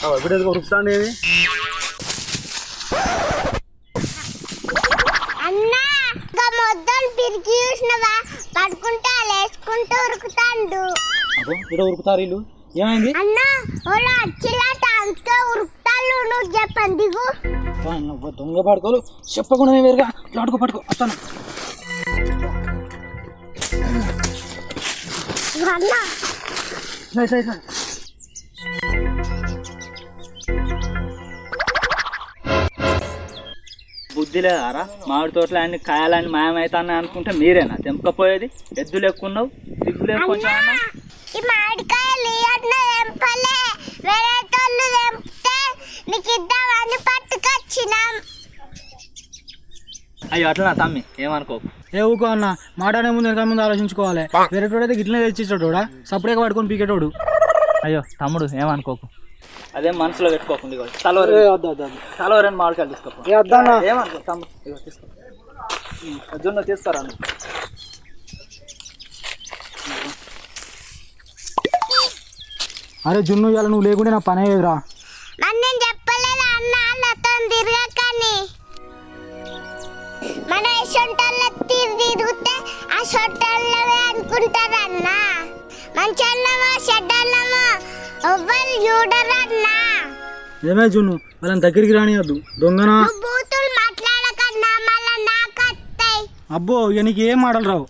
ఇప్పుడు ఉరుకుతాండి ఏది అన్నా ఇంకా మొద్దలు పిరికి చూసినవా పడుకుంటా లేచుకుంటూ ఉరుకుతాండు. అబ్బో ఇక్కడ ఉరుకుతారు వీళ్ళు ఏమైంది అన్నా వాళ్ళు వచ్చిలాట అంతా ఉరుకుతాళ్ళు నువ్వు చెప్పండి దిగు. దొంగ పడుకోలు చెప్పకుండా వేరుగా పడుకో పడుకో వస్తాను. అన్నా సరే సరే సరే బుద్ధి లేదారా మామిడి తోటలు అన్ని కాయాలని మాయమవుతానని అనుకుంటే మీరేనా తెంపకపోయేది ఎద్దులు ఎక్కున్నావు సిగ్గు లేదు కొంచెం ఈ మామిడికాయలు ఇయ్యట్న తెంపలే వేరే తోళ్ళు తెంపితే నీకు ఇద్దామని పట్టుకొచ్చినాం. అయ్యో అట్లా తమ్మి ఏమనుకోకు. ఏ ఊకో అన్న మాటనే ముందు వెనక ముందు ఆలోచించుకోవాలి. వేరేటోడైతే గిట్లనే తెచ్చిచ్చాడు సపరేట్గా పట్టుకొని పీకేటోడు. అయ్యో తమ్ముడు ఏమనుకోకు అదే మనసులో పెట్టుకోకుండా తలో రెండు మామిడికాయలు తీసుకోకు ఏమనుకో తమ్ముడు ఇగో తీసుకో జొన్న తీసుకోరా నువ్వు. అరే జున్ను ఇవాళ నువ్వు లేకుంటే నా పని అయ్యేదిరా. మరి నేను చెప్పలేదు అన్న నాతో తిరగకని. మన సొంటల్లో తిరిగితే ఆ సొంటల్లవే అనుకుంటారు అన్న. మంచోళ్ళమో చెడ్డోళ్ళమో ఎవ్వరు చూడరన్నా. ఏమే జున్ను వాళ్ళని దగ్గరికి రానియద్దు దొంగనా. బూతులు మాట్లాడకన్నా మళ్ళీ నాకు వస్తాయి. అబ్బో ఇక నీకు ఏం మాటలు రావు.